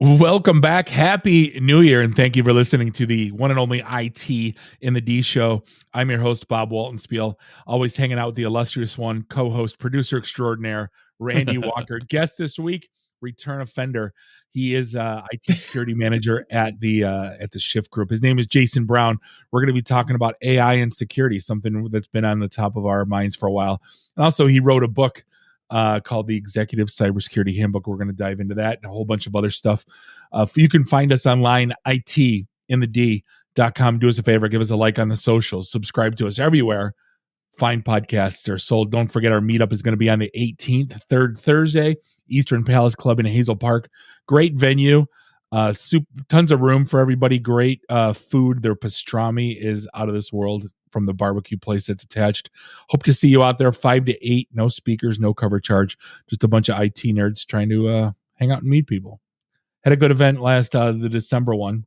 Welcome back. Happy New Year, and thank you for listening to the one and only IT in the D show. I'm your host, Bob Walton-Spiel, always hanging out with the illustrious one, co-host, producer extraordinaire, Randy Walker. Guest this week, return offender. He is IT security manager at the Shyft Group. His name is Jason Brown. We're going to be talking about AI and security, something that's been on the top of our minds for a while. And also, he wrote a book called the Executive Cybersecurity Handbook. We're going to dive into that and a whole bunch of other stuff. You can find us online, itinthed.com. Do us a favor, give us a like on the socials, subscribe to us everywhere. Fine podcasts are sold. Don't forget our meetup is going to be on the 18th, third Thursday, Eastern Palace Club in Hazel Park. Great venue. Tons of room for everybody. Great food. Their pastrami is out of this world from the barbecue place that's attached. Hope to see you out there 5 to 8. No speakers, no cover charge. Just a bunch of IT nerds trying to hang out and meet people. Had a good event last the December one.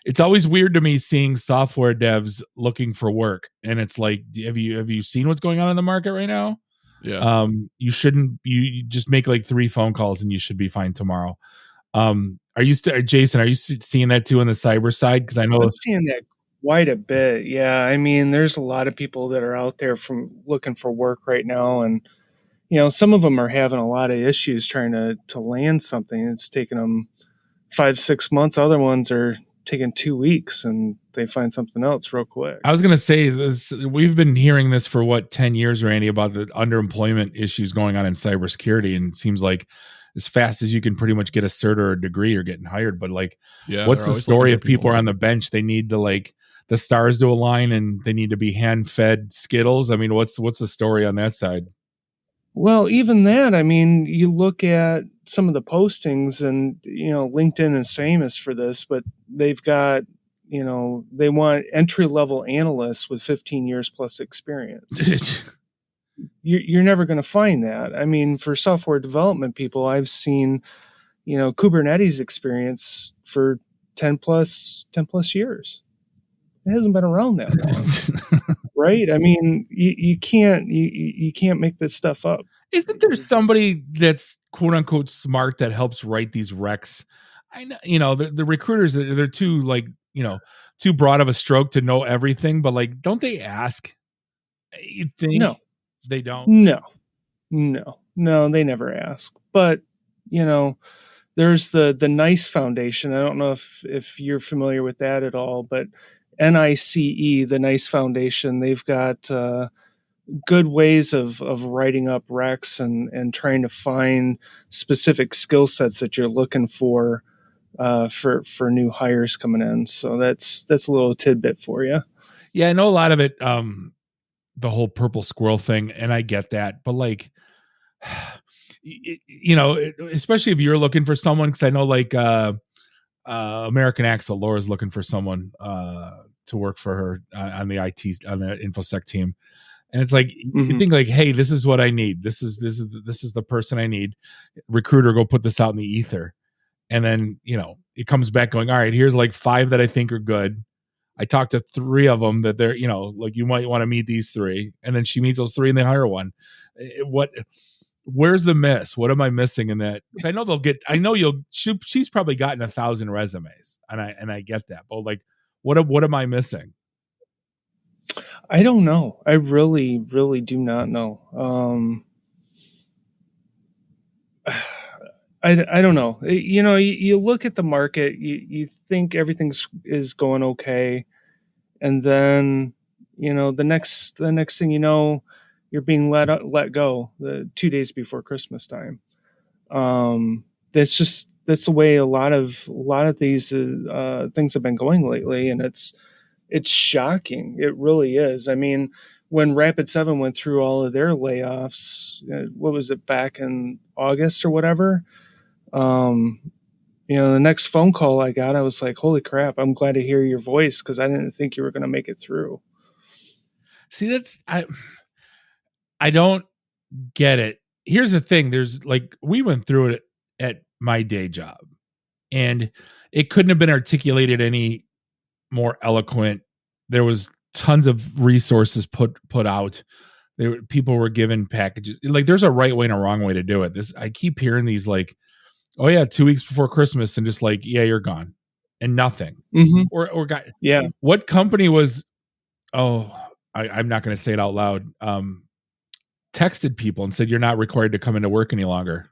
It's always weird to me seeing software devs looking for work, and it's like, have you seen what's going on in the market right now? Yeah. You just make like 3 phone calls and you should be fine tomorrow. Jason, are you seeing that too on the cyber side? Because I know I'm seeing that quite a bit. Yeah. I mean, there's a lot of people that are out there from looking for work right now. And, some of them are having a lot of issues trying to land something. It's taking them 5-6 months. Other ones are taking 2 weeks and they find something else real quick. I was going to say this. We've been hearing this for 10 years, Randy, about the underemployment issues going on in cybersecurity. And it seems like as fast as you can pretty much get a cert or a degree, you're getting hired. But what's the story if people are on the bench? They need to the stars to align and they need to be hand fed Skittles. I mean, what's the story on that side? Well, even that, I mean, you look at some of the postings and, LinkedIn is famous for this, but they've got, they want entry-level analysts with 15 years plus experience. You're never going to find that. I mean, for software development people, I've seen, Kubernetes experience for 10 plus years. It hasn't been around that long. Right? I mean, you can't make this stuff up. Isn't there somebody that's quote unquote smart that helps write these recs? I know, the recruiters, they're too too broad of a stroke to know everything, but don't they ask? You think? No, they don't. No, they never ask. But there's the NICE Foundation. I don't know if you're familiar with that at all, but NICE, the NICE Foundation, they've got good ways of writing up recs and trying to find specific skill sets that you're looking for new hires coming in. So that's a little tidbit for you. Yeah, I know a lot of it, the whole purple squirrel thing, and I get that, but especially if you're looking for someone, because I know American Axle, Laura's looking for someone to work for her on the InfoSec team. And it's you think hey, this is what I need. This is the person I need. Recruiter, go put this out in the ether. And then, it comes back going, all right, here's 5 that I think are good. I talked to 3 of them that they're, you might want to meet these 3. And then she meets those 3 and they hire one. Where's the miss? What am I missing in that? Because she's probably gotten 1,000 resumes and I get that. But what am I missing? I don't know. I really, really do not know. I don't know. You look at the market, you think everything is going okay, and then the next thing you know, you're being let go 2 days before Christmas time. That's the way a lot of these things have been going lately, and it's shocking. It really is. I mean, when Rapid7 went through all of their layoffs, what was it, back in August or whatever? The next phone call I got, I was like, holy crap, I'm glad to hear your voice because I didn't think you were going to make it through. See, I don't get it. Here's the thing. There's we went through it at my day job and it couldn't have been articulated any more eloquent. There was tons of resources put out. People were given packages. There's a right way and a wrong way to do it. I keep hearing these Oh yeah, 2 weeks before Christmas, and just like, yeah, you're gone, and nothing. Mm-hmm. Or got Yeah. what company was? Oh, I'm not going to say it out loud. Texted people and said you're not required to come into work any longer.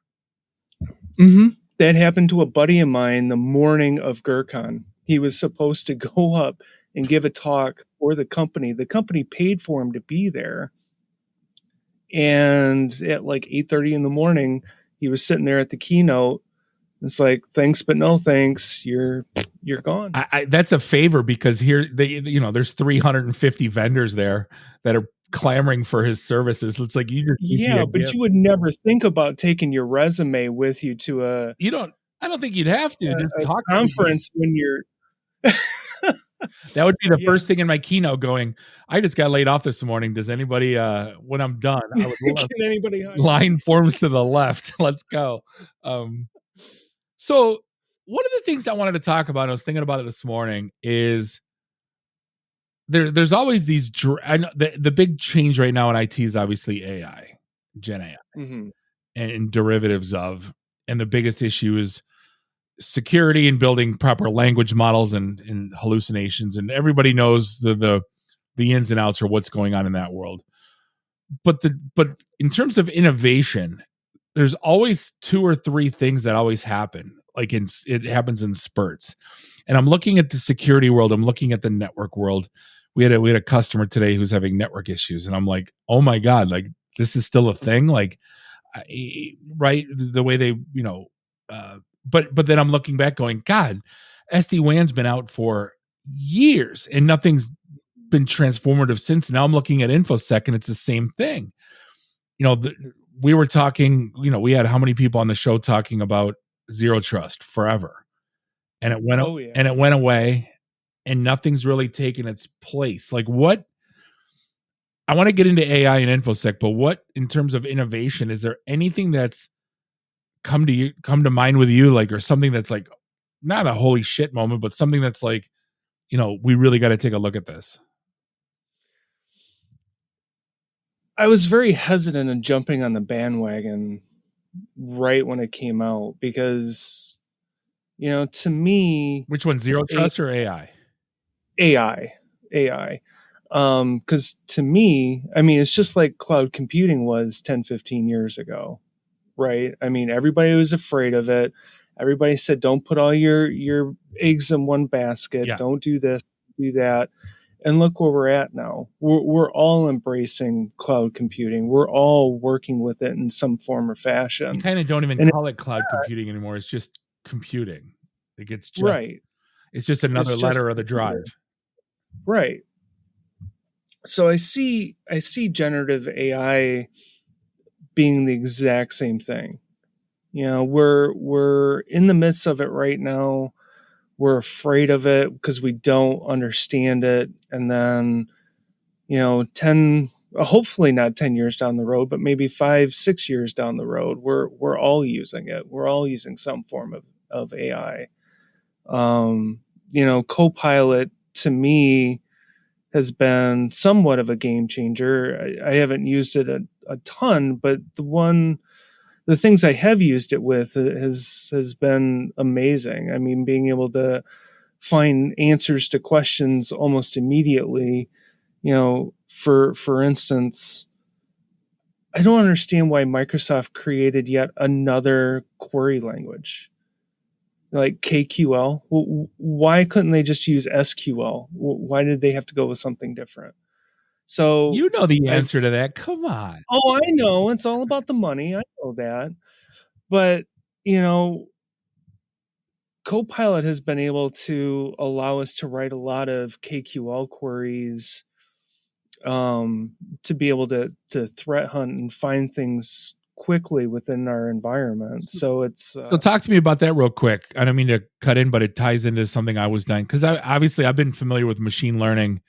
Mm-hmm. That happened to a buddy of mine the morning of GERCON. He was supposed to go up and give a talk for the company. The company paid for him to be there. And at like 8:30 in the morning, he was sitting there at the keynote. It's like, thanks, but no thanks. You're gone. That's a favor, because here there's 350 vendors there that are clamoring for his services. It's like, you just need to be Yeah, a but gift. you would never think about taking your resume with you to a I don't think you'd have to just talk to people. conference when you're That would be the yeah. first thing in my keynote going, I just got laid off this morning. Does anybody, when I'm done, I would Can anybody hire? line forms to the left. Let's go. So one of the things I wanted to talk about, I was thinking about it this morning, is there's always these, I know the big change right now in IT is obviously AI, Gen AI, Mm-hmm. and derivatives of, and the biggest issue is security and building proper language models and hallucinations, and everybody knows the ins and outs or what's going on in that world. But in terms of innovation, there's always 2 or 3 things that always happen. Like it happens in spurts. And I'm looking at the security world. I'm looking at the network world. We had a customer today who's having network issues, and I'm like, oh my god, like this is still a thing. Like, right, the way they, but then I'm looking back going, God, SD-WAN's been out for years and nothing's been transformative since. Now I'm looking at InfoSec and it's the same thing. We were talking, we had how many people on the show talking about zero trust forever, and it went and it went away, and nothing's really taken its place. Like, what? I want to get into AI and InfoSec, but what, in terms of innovation, is there anything that's come to mind with you, like, or something that's like not a holy shit moment, but something that's like, we really got to take a look at this? I was very hesitant in jumping on the bandwagon right when it came out because, to me, Which one, zero trust or AI? AI. Because to me, I mean, it's just like cloud computing was 10, 15 years ago, right? I mean, everybody was afraid of it. Everybody said, don't put all your eggs in one basket. Yeah. Don't do this, do that. And look where we're at now. We're all embracing cloud computing. We're all working with it in some form or fashion. You kind of don't even call it cloud computing anymore. It's just computing. Like, it's just, right. It's just another letter of the drive. Right. So I see generative AI being the exact same thing. We're in the midst of it right now. We're afraid of it because we don't understand it. And then, 10, hopefully not 10 years down the road, but maybe 5, 6 years down the road, we're all using it. We're all using some form of AI. Copilot to me has been somewhat of a game changer. I haven't used it a ton, but the things I have used it with has been amazing. I mean, being able to find answers to questions almost immediately. For instance, I don't understand why Microsoft created yet another query language like KQL. Why couldn't they just use SQL? Why did they have to go with something different? So You know the answer to that. Come on. Oh, I know. It's all about the money. I know that. But, Copilot has been able to allow us to write a lot of KQL queries to be able to threat hunt and find things quickly within our environment. So it's So talk to me about that real quick. I don't mean to cut in, but it ties into something I was done, because obviously I've been familiar with machine learning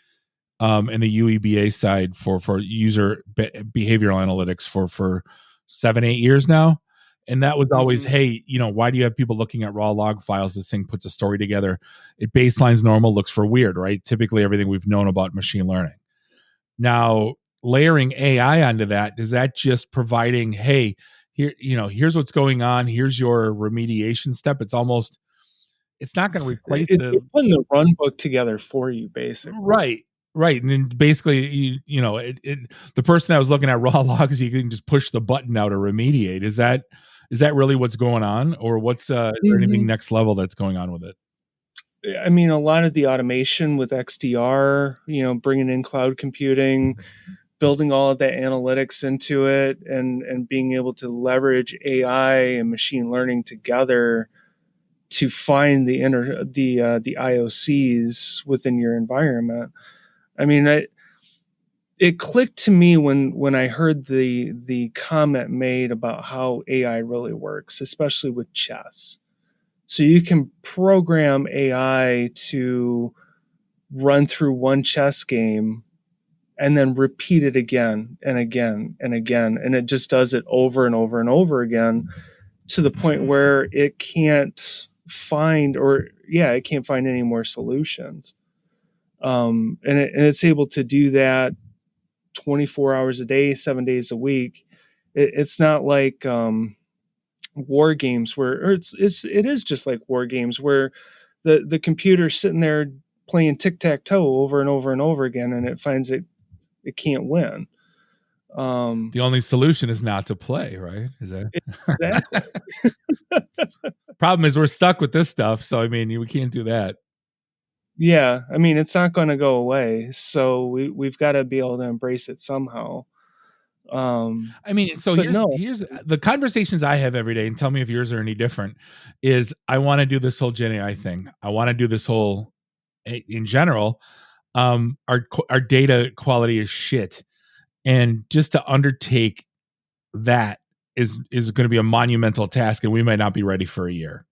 and the UEBA side for user behavioral analytics for 7-8 years now. And that was always, hey, why do you have people looking at raw log files? This thing puts a story together. It baselines normal, looks for weird, right? Typically everything we've known about machine learning. Now, layering AI onto that, is that just providing, hey, here, here's what's going on, here's your remediation step. It's not going to replace It's putting the run book together for you, basically. right. And then basically, the person that was looking at raw logs, you can just push the button now to remediate. Is that really what's going on, or is there anything next level that's going on with it? I mean, a lot of the automation with XDR, bringing in cloud computing, building all of that analytics into it, and being able to leverage AI and machine learning together to find the IOCs within your environment. I mean, it clicked to me when I heard the comment made about how AI really works, especially with chess. So you can program AI to run through one chess game and then repeat it again and again and again. And it just does it over and over and over again to the point where it can't find any more solutions. And it's able to do that 24 hours a day, 7 days a week. It's not like war games where it is just like war games where the computer's sitting there playing tic-tac-toe over and over and over again, and it finds it can't win. The only solution is not to play, right? Is that exactly? Problem is we're stuck with this stuff, so I mean, we can't do that. Yeah, I mean, it's not going to go away, so we've got to be able to embrace it somehow. I mean, so here's the conversations I have every day, and tell me if yours are any different. Is I want to do this whole Gen AI thing. I want to do this whole, in general. Our data quality is shit, and just to undertake that is going to be a monumental task, and we might not be ready for a year.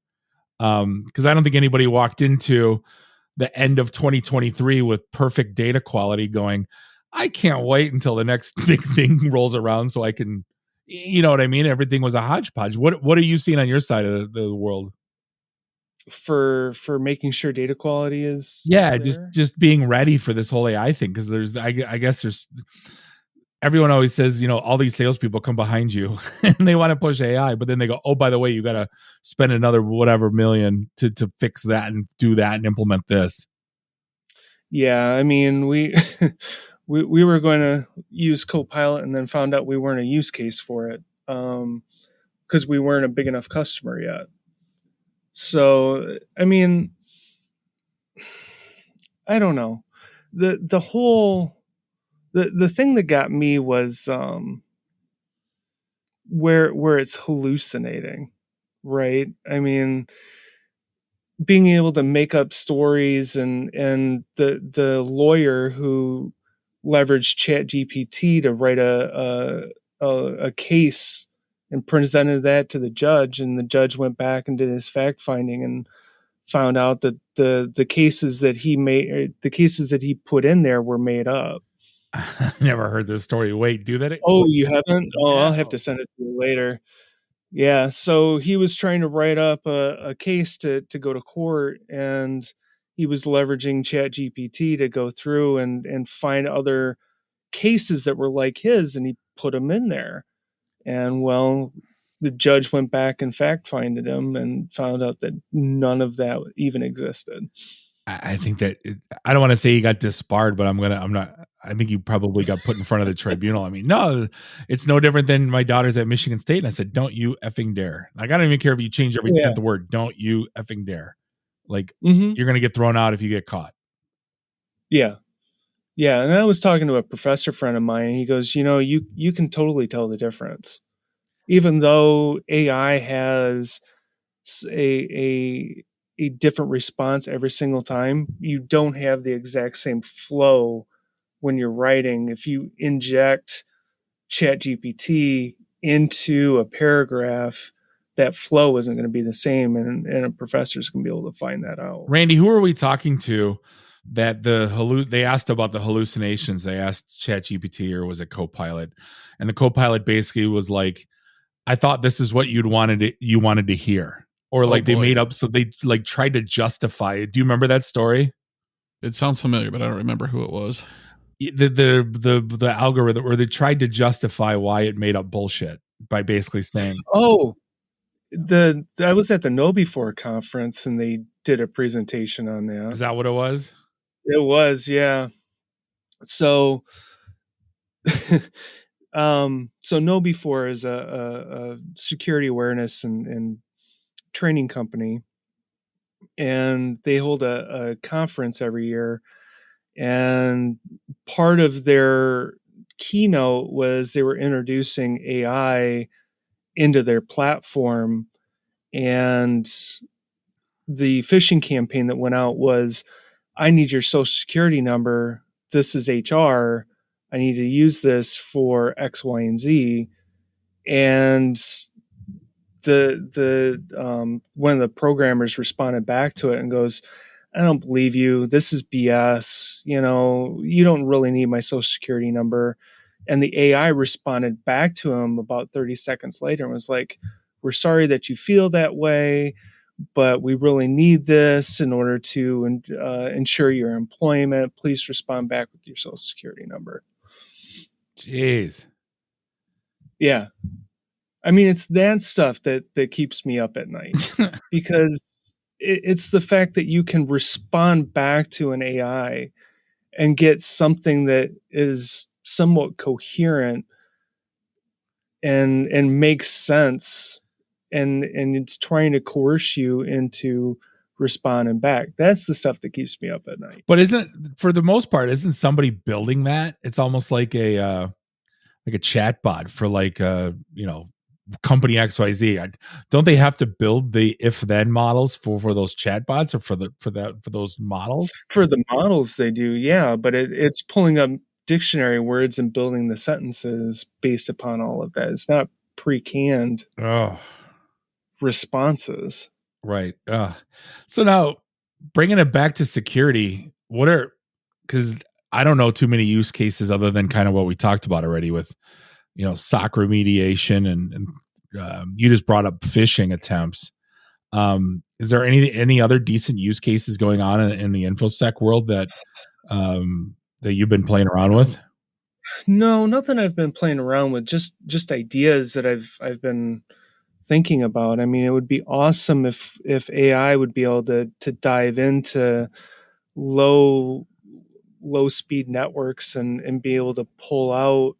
Because I don't think anybody walked into the end of 2023 with perfect data quality going, I can't wait until the next big thing rolls around so I can, you know what I mean? Everything was a hodgepodge. What are you seeing on your side of the world? For making sure data quality is just being ready for this whole AI thing. Cause I guess there's, everyone always says, all these salespeople come behind you and they want to push AI, but then they go, oh, by the way, you got to spend another whatever million to fix that and do that and implement this. Yeah. I mean, we were going to use Copilot and then found out we weren't a use case for it. Cause we weren't a big enough customer yet. So, I mean, I don't know. The whole the thing that got me was where it's hallucinating, right? I mean, being able to make up stories and the lawyer who leveraged ChatGPT to write a case and presented that to the judge, and the judge went back and did his fact finding and found out that the cases that he put in there were made up. I never heard this story. Wait, do that? Oh, you haven't? Oh, I'll have to send it to you later. Yeah, so he was trying to write up a case to go to court, and he was leveraging ChatGPT to go through and find other cases that were like his, and he put them in there. And well, the judge went back and fact finded him and found out that none of that even existed. I think that I don't want to say he got disbarred, but I think he probably got put in front of the tribunal. I mean, no, it's no different than my daughter's at Michigan State. And I said, don't you effing dare. Like, I don't even care if you change every 10th word. Don't you effing dare. Like, you're going to get thrown out if you get caught. Yeah. Yeah. And I was talking to a professor friend of mine, and he goes, you can totally tell the difference. Even though AI has a different response every single time, you don't have the exact same flow when you're writing. If you inject ChatGPT into a paragraph, that flow isn't going to be the same, and a professor's going to be able to find that out. Randy, who are we talking to that they asked about the hallucinations? They asked ChatGPT, or was it Copilot? And the Copilot basically was like, I thought this is what you wanted to hear. Or they made up, so they like tried to justify it. Do you remember that story? It sounds familiar, but I don't remember who it was. The algorithm, or they tried to justify why it made up bullshit. by basically saying, Oh, I was at the KnowBe4 conference and they did a presentation on that. is that what it was? It was, yeah. So, so KnowBe4 is a security awareness and training company, and they hold a conference every year. And part of their keynote was they were introducing AI into their platform, and the phishing campaign that went out was, I need your social security number. This is HR. I need to use this for X, Y, and Z. And the one of the programmers responded back to it and goes, I don't believe you. This is BS. You don't really need my social security number. And the AI responded back to him about 30 seconds later and was like, we're sorry that you feel that way, but we really need this in order to ensure your employment. Please respond back with your social security number. Jeez. Yeah. I mean, it's that stuff that keeps me up at night because it's the fact that you can respond back to an AI and get something that is somewhat coherent and makes sense, and it's trying to coerce you into responding back. That's the stuff that keeps me up at night. But for the most part, isn't somebody building that? It's almost like a chat bot for company XYZ. Don't they have to build the if then models for those chat bots or for those models? For the models they do, yeah, but it's pulling up dictionary words and building the sentences based upon all of that. It's not pre-canned responses. Right. So now bringing it back to security, because I don't know too many use cases other than kind of what we talked about already with, SOC remediation and you just brought up phishing attempts. Is there any other decent use cases going on in the InfoSec world that you've been playing around with? No, nothing I've been playing around with. Just ideas that I've been thinking about. I mean, it would be awesome if AI would be able to dive into low speed networks and be able to pull out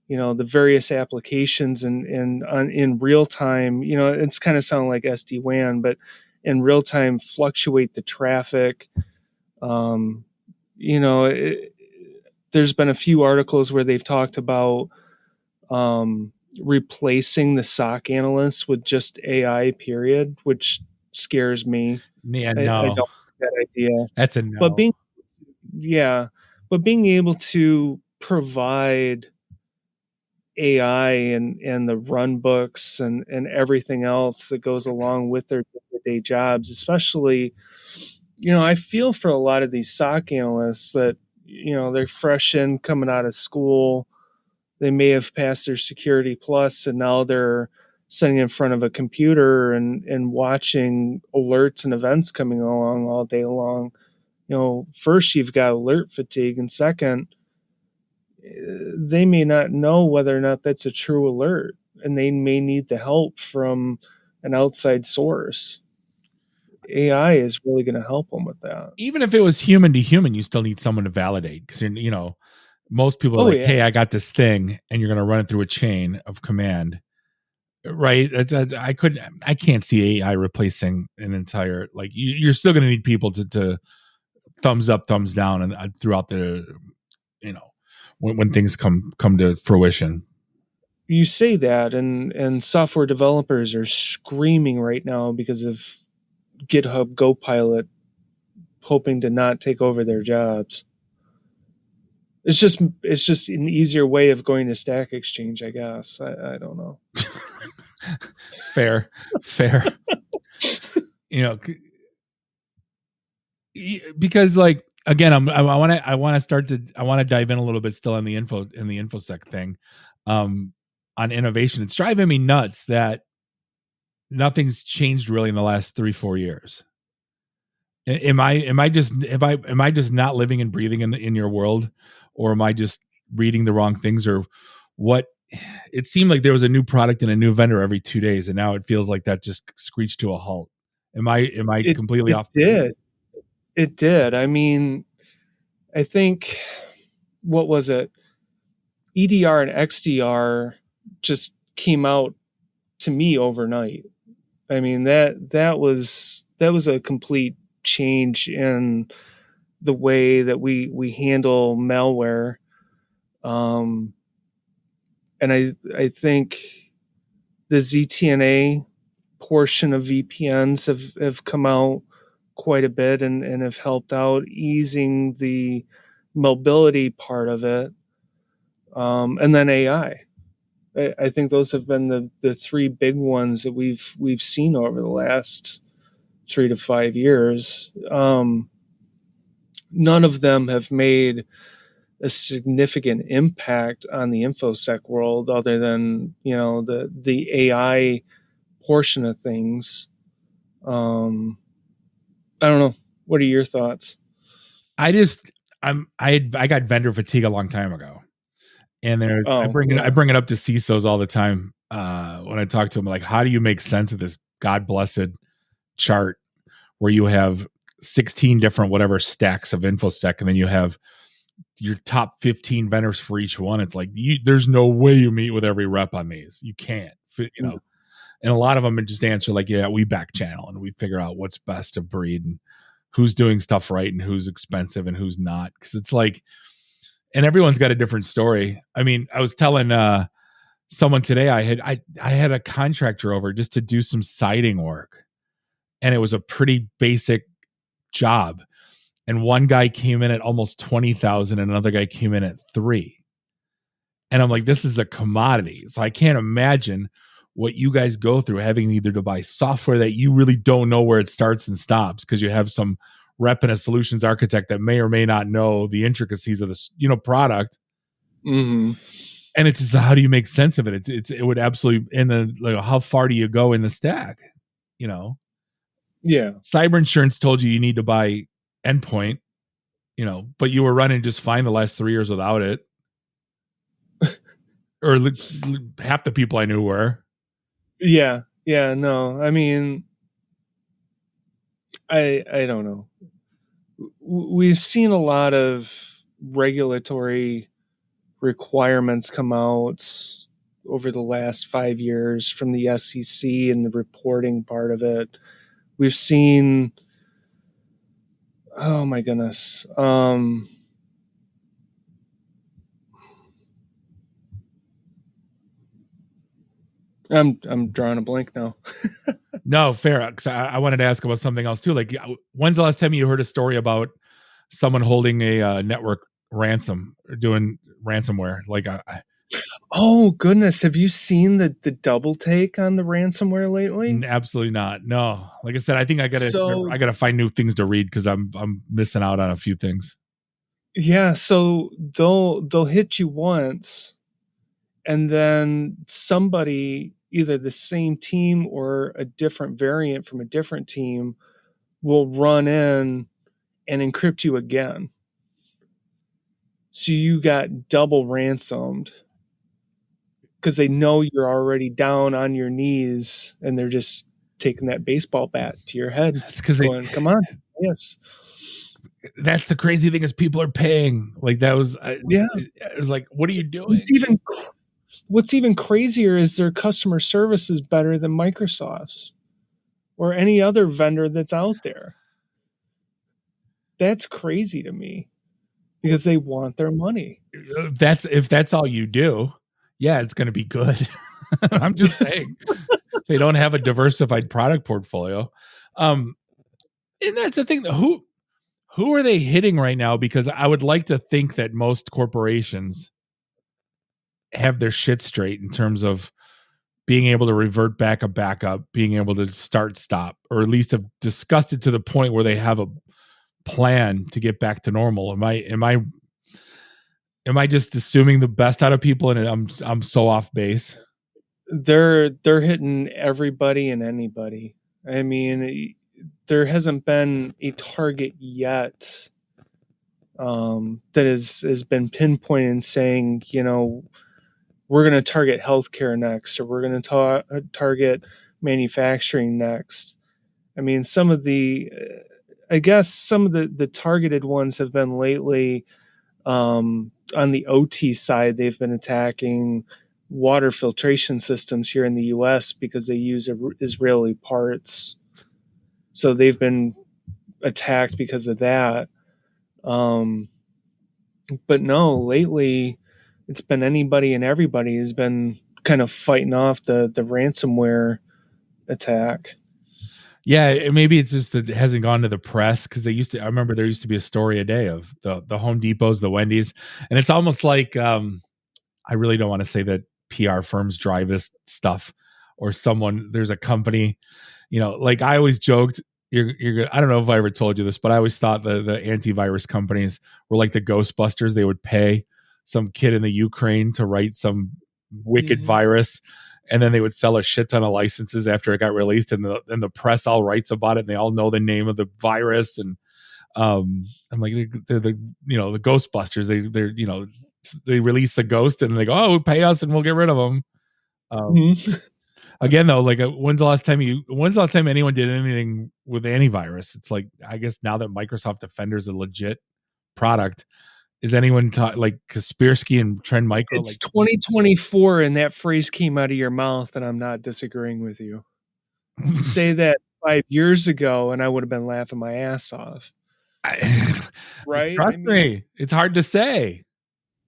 the various applications and in real time. It's kind of sounding like SD-WAN, but in real time fluctuate the traffic. There's been a few articles where they've talked about replacing the SOC analysts with just AI, period, which scares me. Yeah, I no. don't like that idea. That's a no. But being able to provide AI and the run books and everything else that goes along with their day jobs, especially, I feel for a lot of these SOC analysts that, they're fresh in coming out of school. They may have passed their Security Plus and now they're sitting in front of a computer and watching alerts and events coming along all day long. First you've got alert fatigue, and second, they may not know whether or not that's a true alert, and they may need the help from an outside source. AI is really going to help them with that. Even if it was human to human, you still need someone to validate, because most people are hey, I got this thing, and you're going to run it through a chain of command, right? I can't see AI replacing an entire, you're still going to need people to thumbs up, thumbs down, and throughout the, when things come to fruition. You say that, and software developers are screaming right now because of GitHub Copilot, hoping to not take over their jobs. It's just an easier way of going to Stack Exchange, I guess. I don't know. Fair. Because again, I want to dive in a little bit still in the InfoSec thing, on innovation. It's driving me nuts that nothing's changed really in the last 3-4 years. Am I just not living and breathing in your world, or am I just reading the wrong things, or what it seemed like there was a new product and a new vendor every 2 days, and now it feels like that just screeched to a halt. Am I completely off base? It did. I mean, I think, what was it? EDR and XDR just came out to me overnight. I mean, that was a complete change in the way that we handle malware. And I think the ZTNA portion of VPNs have come out quite a bit and have helped out easing the mobility part of it. And then AI. I think those have been the three big ones that we've seen over the last 3 to 5 years. None of them have made a significant impact on the infosec world, other than the AI portion of things. I don't know. What are your thoughts? I got vendor fatigue a long time ago. And I bring it up to CISOs all the time when I talk to them. Like, how do you make sense of this God blessed chart where you have 16 different whatever stacks of infosec, and then you have your top 15 vendors for each one? It's like there's no way you meet with every rep on these. You can't, And a lot of them just answer like, yeah, we back channel and we figure out what's best of breed and who's doing stuff right and who's expensive and who's not. Because it's like, and everyone's got a different story. I mean, I was telling someone today, I had a contractor over just to do some siding work, and it was a pretty basic job. And one guy came in at almost 20,000, and another guy came in at 3. And I'm like, this is a commodity. So I can't imagine what you guys go through having either to buy software that you really don't know where it starts and stops because you have some rep and a solutions architect that may or may not know the intricacies of this, product. Mm-hmm. And it's just, how do you make sense of it? It would absolutely, and then how far do you go in the stack? Yeah. Cyber insurance told you need to buy endpoint, but you were running just fine the last 3 years without it. Or half the people I knew were. Yeah. No, I mean, I don't know. We've seen a lot of regulatory requirements come out over the last 5 years from the SEC and the reporting part of it. We've seen, oh my goodness, I'm drawing a blank now. No, fair. Because I wanted to ask about something else too. Like, when's the last time you heard a story about someone holding a network ransom or doing ransomware? Like, oh goodness, have you seen the double take on the ransomware lately? Absolutely not. No. Like I said, I think I gotta find new things to read because I'm missing out on a few things. Yeah, so they'll hit you once, and then somebody, either the same team or a different variant from a different team, will run in and encrypt you again. So you got double ransomed because they know you're already down on your knees and they're just taking that baseball bat to your head. It's because come on. Yes. That's the crazy thing, is people are paying. Like, that was, it was like, what are you doing? What's even crazier is their customer service is better than Microsoft's or any other vendor that's out there. That's crazy to me because they want their money. If that's all you do, yeah, it's going to be good. I'm just saying, they don't have a diversified product portfolio. And that's the thing. Who are they hitting right now? Because I would like to think that most corporations have their shit straight in terms of being able to revert back a backup, being able to start, stop, or at least have discussed it to the point where they have a plan to get back to normal. Am I just assuming the best out of people and I'm so off base? They're hitting everybody and anybody. I mean, there hasn't been a target yet that has been pinpointed and saying, we're going to target healthcare next, or we're going to target manufacturing next. I mean, some of the targeted ones have been lately, on the OT side. They've been attacking water filtration systems here in the US because they use Israeli parts. So they've been attacked because of that. But no, lately it's been anybody and everybody has been kind of fighting off the ransomware attack. Yeah, maybe it's just that it hasn't gone to the press, because I remember there used to be a story a day of the Home Depots, the Wendy's, and it's almost like, I really don't want to say that PR firms drive this stuff, or there's a company, like I always joked, I don't know if I ever told you this, but I always thought the antivirus companies were like the Ghostbusters. They would pay some kid in the Ukraine to write some wicked virus, and then they would sell a shit ton of licenses after it got released, and the press all writes about it, and they all know the name of the virus. And I'm like, they're the the Ghostbusters. They release the ghost, and they go, oh, pay us and we'll get rid of them. Again, though, like, when's the last time anyone did anything with antivirus? It's like, I guess now that Microsoft Defender is a legit product, is anyone like Kaspersky and Trend Micro? It's 2024, and that phrase came out of your mouth, and I'm not disagreeing with you. Say that 5 years ago, and I would have been laughing my ass off. Right? Trust me, it's hard to say.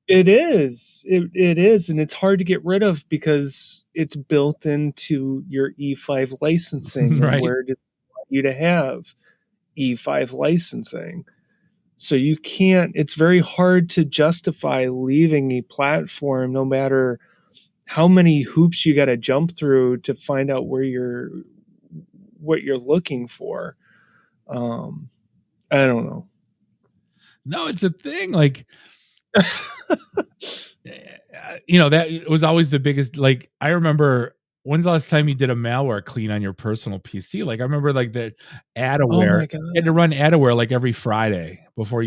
It is. It is, and it's hard to get rid of because it's built into your E5 licensing. Right. And where did they want you to have E5 licensing? So you can't. It's very hard to justify leaving a platform, no matter how many hoops you got to jump through to find out what you're looking for. I don't know. No, it's a thing. Like, that was always the biggest. Like, I remember, when's the last time you did a malware clean on your personal PC? Like, I remember, like, the Adaware. Oh my God. You had to run Adaware like every Friday before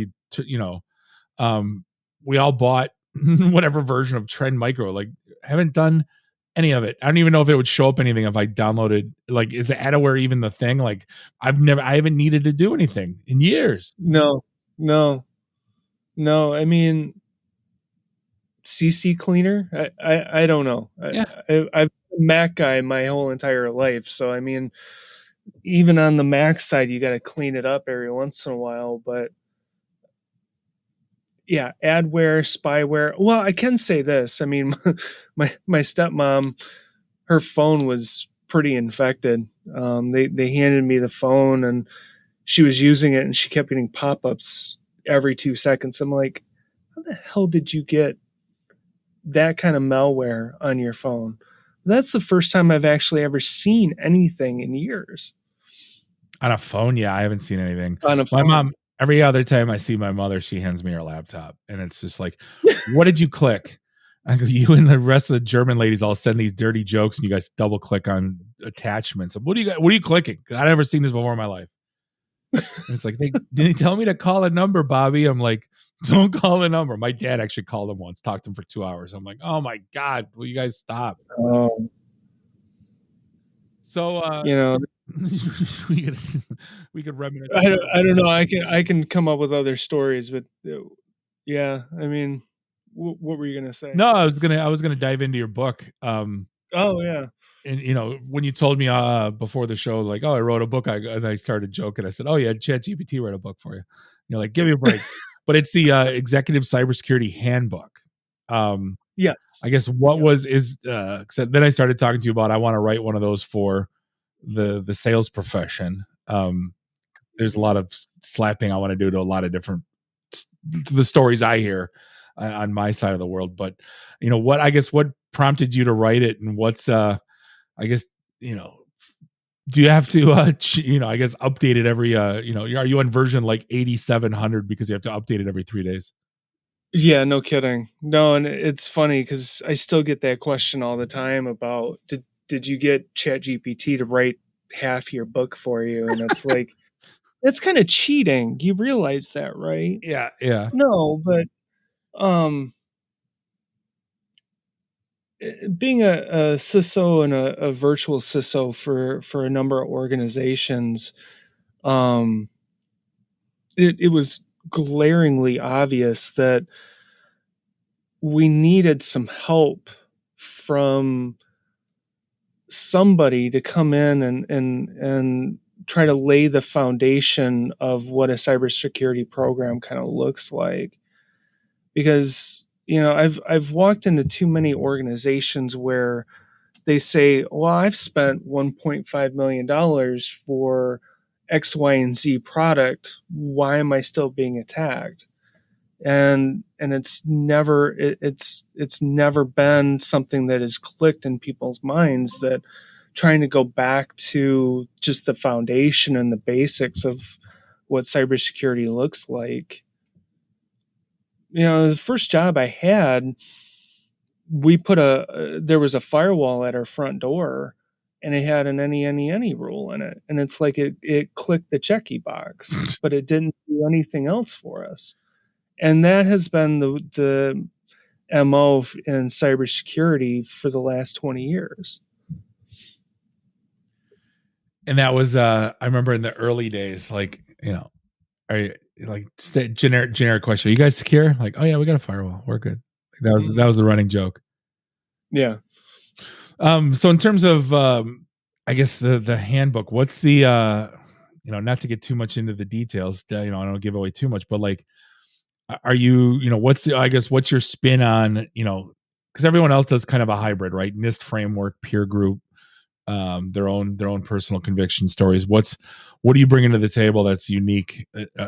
we all bought whatever version of Trend Micro. Like, haven't done any of it. I don't even know if it would show up anything if I downloaded. Like, is the Adaware even the thing? Like, I haven't needed to do anything in years. No. I mean, CC cleaner. I don't know. Yeah. I've been a Mac guy my whole entire life, so I mean, even on the Mac side, you got to clean it up every once in a while. But yeah, adware, spyware. Well, I can say this. I mean, my stepmom, her phone was pretty infected. They handed me the phone, and she was using it, and she kept getting pop-ups every 2 seconds. I'm like, how the hell did you get that kind of malware on your phone? That's the first time I've actually ever seen anything in years. On a phone? Yeah, I haven't seen anything. On a phone. My mom, every other time I see my mother, she hands me her laptop, and it's just like, what did you click? I go, you and the rest of the German ladies all send these dirty jokes, and you guys double click on attachments. What are you clicking? I've never seen this before in my life. And it's like, did they tell me to call a number, Bobby? I'm like, don't call a number. My dad actually called him once, talked to him for 2 hours. I'm like, oh my God, will you guys stop? So, we could reminisce. I don't know. I can come up with other stories, but yeah, I mean, what were you gonna say? No, I was gonna dive into your book. Oh yeah. And when you told me before the show, like, oh, I wrote a book, and I started joking. I said, oh yeah, ChatGPT wrote a book for you. You're like, give me a break. But it's the Executive Cybersecurity Handbook. Yes. I guess then I started talking to you about, I want to write one of those for the sales profession. There's a lot of slapping I want to do to a lot of different the stories I hear on my side of the world. But what prompted you to write it, and what's I guess, do you have to I guess update it every are you on version like 8700 because you have to update it every 3 days? Yeah, no kidding. No, and it's funny because I still get that question all the time about, did you get ChatGPT to write half your book for you? And it's like, that's kind of cheating. You realize that, right? Yeah. No, but being a CISO and a virtual CISO for a number of organizations, it was glaringly obvious that we needed some help from somebody to come in and try to lay the foundation of what a cybersecurity program kind of looks like. Because I've walked into too many organizations where they say, well, I've spent $1.5 million for X, Y, and Z product. Why am I still being attacked? And it's never been something that has clicked in people's minds, that trying to go back to just the foundation and the basics of what cybersecurity looks like. The first job I had, we put there was a firewall at our front door, and it had an any rule in it, and it's like it clicked the checky box, but it didn't do anything else for us. And that has been the MO in cybersecurity for the last 20 years. And that was I remember in the early days, like, are you, like, generic question, are you guys secure? Like, oh yeah, we got a firewall, we're good. That was the running joke. Yeah. So in terms of I guess the handbook, what's the not to get too much into the details, I don't give away too much, but like, are you, what's your spin on, because everyone else does kind of a hybrid, right? NIST framework, peer group, their own personal conviction stories. What do you bring into the table that's unique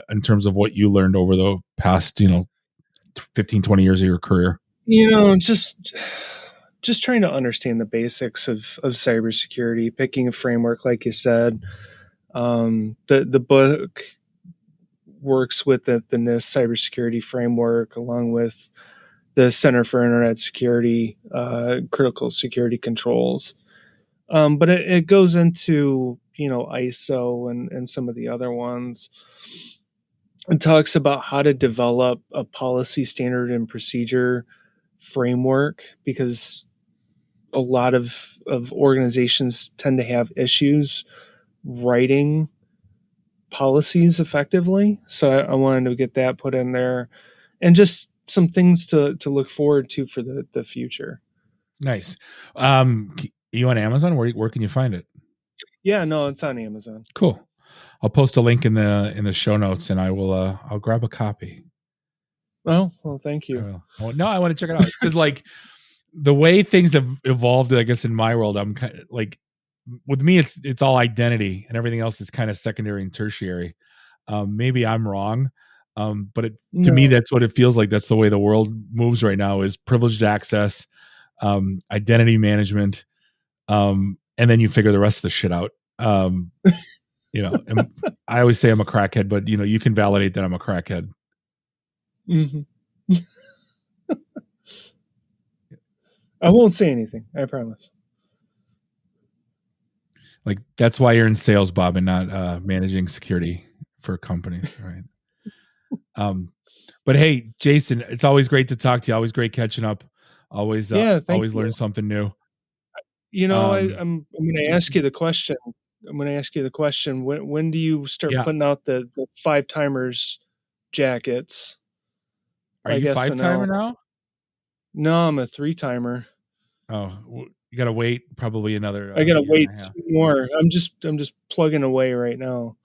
in terms of what you learned over the past 15, 20 years of your career? Just trying to understand the basics of cybersecurity, picking a framework, like you said. The book works with the NIST cybersecurity framework, along with the Center for Internet Security, critical security controls. But it goes into ISO and some of the other ones. It talks about how to develop a policy, standard, and procedure framework, because a lot of organizations tend to have issues writing policies effectively. So I wanted to get that put in there, and just some things to look forward to for the future. Nice. You on Amazon? Where can you find it? Yeah, no, it's on Amazon. Cool. I'll post a link in the show notes, and I'll grab a copy. Oh, well, thank you. I want to check it out, because like the way things have evolved, I guess in my world, I'm kind of like, with me, it's all identity, and everything else is kind of secondary and tertiary. Maybe I'm wrong, but to me, that's what it feels like. That's the way the world moves right now: is privileged access, identity management, and then you figure the rest of the shit out. And I always say I'm a crackhead, but you can validate that I'm a crackhead. Mm-hmm. I won't say anything, I promise. Like, that's why you're in sales, Bob, and not managing security for companies, right? But hey, Jason, it's always great to talk to you. Always great catching up. Always learn something new. I'm going to ask you the question. When do you start putting out the 5-timers jackets? Are you 5-timer now? No, I'm a 3-timer. Oh, you gotta wait probably another. I gotta wait 2 more. I'm just plugging away right now.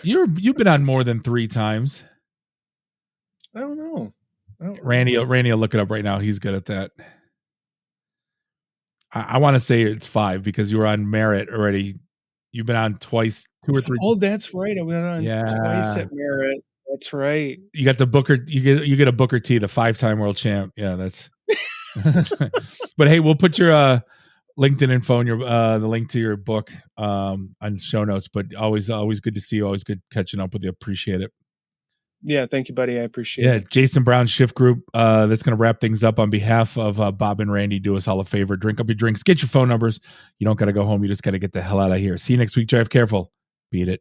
You've been on more than 3 times. I don't know. Randy will look it up right now. He's good at that. I want to say it's 5, because you were on Merit already. You've been on twice, 2 or 3. Oh, that's right. I went on twice at Merit. That's right. You got the Booker. You get a Booker T, the 5-time world champ. Yeah, that's. But hey, we'll put your LinkedIn info and your the link to your book on the show notes. But always good to see you. Always good catching up with you. Appreciate it. Yeah, thank you, buddy. I appreciate it. Jason Brown, Shyft Group. That's going to wrap things up. On behalf of Bob and Randy, do us all a favor. Drink up your drinks. Get your phone numbers. You don't got to go home. You just got to get the hell out of here. See you next week. Drive careful. Beat it.